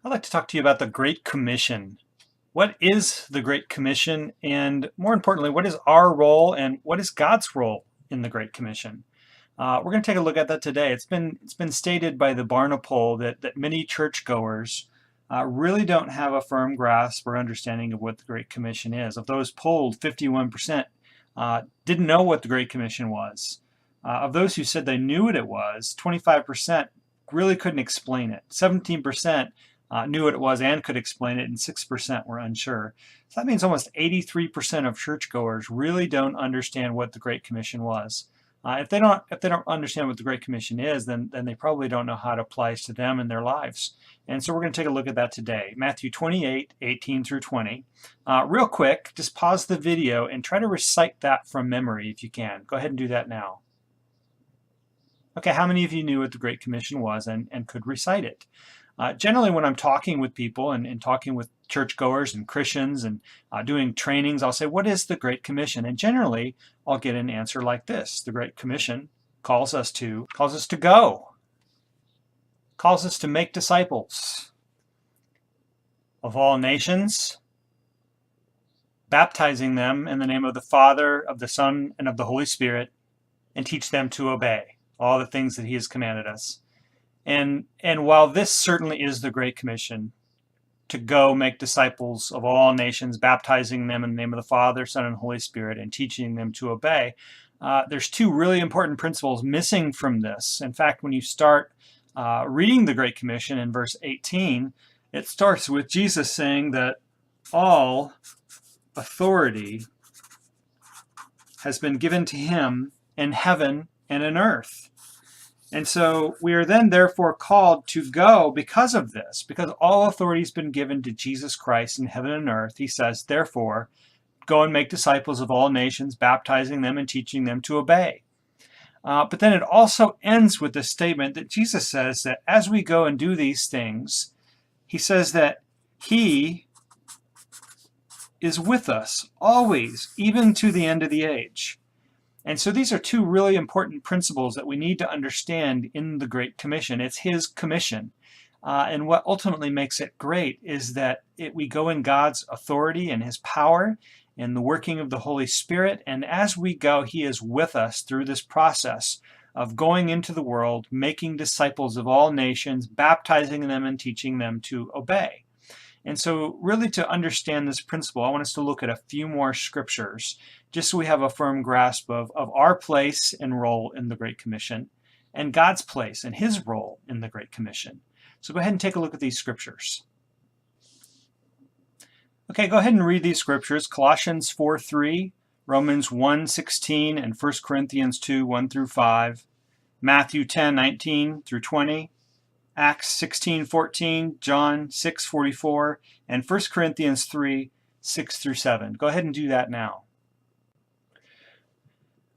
I'd like to talk to you about the Great Commission. What is the Great Commission? And more importantly, what is our role and what is God's role in the Great Commission? We're going to take a look at that today. It's been stated by the Barna poll that many churchgoers really don't have a firm grasp or understanding of what the Great Commission is. Of those polled, 51% didn't know what the Great Commission was. Of those who said they knew what it was, 25% really couldn't explain it. 17% knew what it was and could explain it, and 6% were unsure. So that means almost 83% of churchgoers really don't understand what the Great Commission was. If they don't understand what the Great Commission is, then they probably don't know how it applies to them in their lives. And so we're going to take a look at that today. Matthew 28:18 through 20. Real quick, just pause the video and try to recite that from memory if you can. Go ahead and do that now. Okay, how many of you knew what the Great Commission was and could recite it? Generally, when I'm talking with people and talking with churchgoers and Christians and doing trainings, I'll say, what is the Great Commission? And generally, I'll get an answer like this. The Great Commission calls us to go, calls us to make disciples of all nations, baptizing them in the name of the Father, of the Son, and of the Holy Spirit, and teach them to obey all the things that He has commanded us. And while this certainly is the Great Commission, to go make disciples of all nations, baptizing them in the name of the Father, Son, and Holy Spirit, and teaching them to obey, there's two really important principles missing from this. In fact, when you start reading the Great Commission in verse 18, it starts with Jesus saying that all authority has been given to Him in heaven and in earth. And so we are then therefore called to go because of this, because all authority has been given to Jesus Christ in heaven and earth. He says, therefore, go and make disciples of all nations, baptizing them and teaching them to obey. But then it also ends with the statement that Jesus says that as we go and do these things, He says that He is with us always, even to the end of the age. And so these are two really important principles that we need to understand in the Great Commission. It's His commission. And what ultimately makes it great is that we go in God's authority and His power and the working of the Holy Spirit. And as we go, He is with us through this process of going into the world, making disciples of all nations, baptizing them and teaching them to obey. And so really to understand this principle, I want us to look at a few more scriptures just so we have a firm grasp of our place and role in the Great Commission and God's place and His role in the Great Commission. So go ahead and take a look at these scriptures. Okay, go ahead and read these scriptures. Colossians 4:3, Romans 1:16, and 1 Corinthians 2:1 through 5, Matthew 10:19 through 20, Acts 16:14, John 6:44, and 1 Corinthians 3:6 through 7. Go ahead and do that now.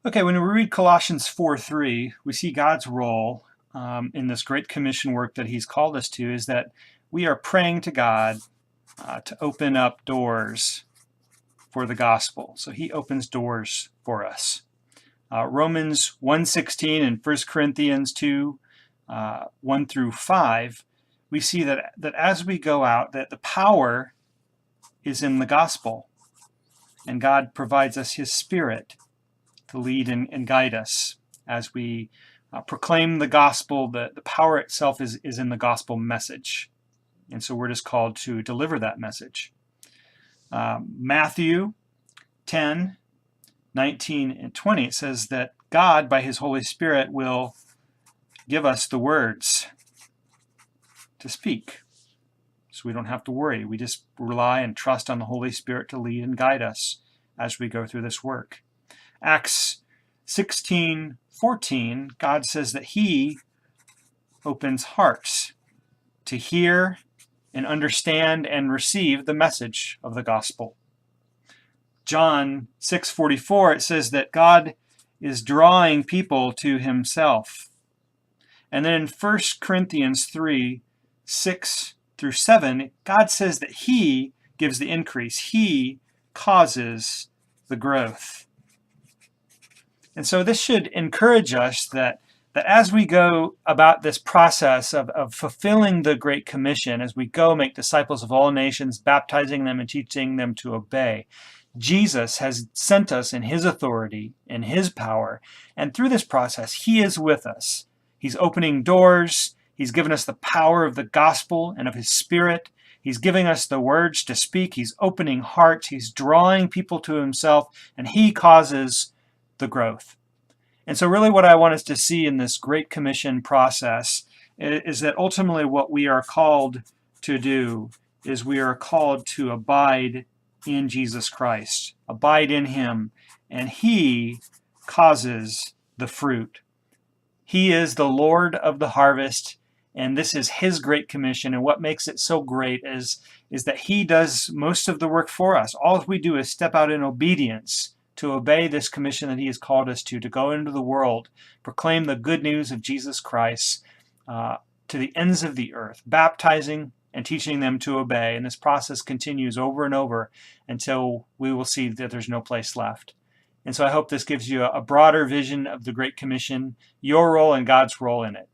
Okay, when we read Colossians 4:3, we see God's role in this Great Commission work that He's called us to is that we are praying to God to open up doors for the gospel. So He opens doors for us. Romans 1:16 and 1 Corinthians 2, 1 through 5, we see that as we go out, that the power is in the gospel. And God provides us His Spirit to lead and guide us as we proclaim the gospel. The power itself is in the gospel message. And so we're just called to deliver that message. Matthew 10:19 and 20, it says that God, by His Holy Spirit, will give us the words to speak. So we don't have to worry. We just rely and trust on the Holy Spirit to lead and guide us as we go through this work. Acts 16:14, God says that He opens hearts to hear and understand and receive the message of the gospel. John 6:44, it says that God is drawing people to Himself. And then in 1 Corinthians 3:6 through 7, God says that He gives the increase. He causes the growth. And so this should encourage us that that as we go about this process of fulfilling the Great Commission, as we go make disciples of all nations, baptizing them and teaching them to obey, Jesus has sent us in his authority, in his power, and through this process, he is with us. He's opening doors. He's given us the power of the gospel and of his Spirit. He's giving us the words to speak. He's opening hearts. He's drawing people to himself, and he causes the growth. And so really what I want us to see in this Great Commission process is that ultimately what we are called to do is we are called to abide in Jesus Christ, abide in him, and he causes the fruit. He is the Lord of the harvest, and this is his Great Commission. And what makes it so great is that he does most of the work for us. All we do is step out in obedience to obey this commission that he has called us to go into the world, proclaim the good news of Jesus Christ to the ends of the earth, baptizing and teaching them to obey. And this process continues over and over until we will see that there's no place left. And so I hope this gives you a broader vision of the Great Commission, your role and God's role in it.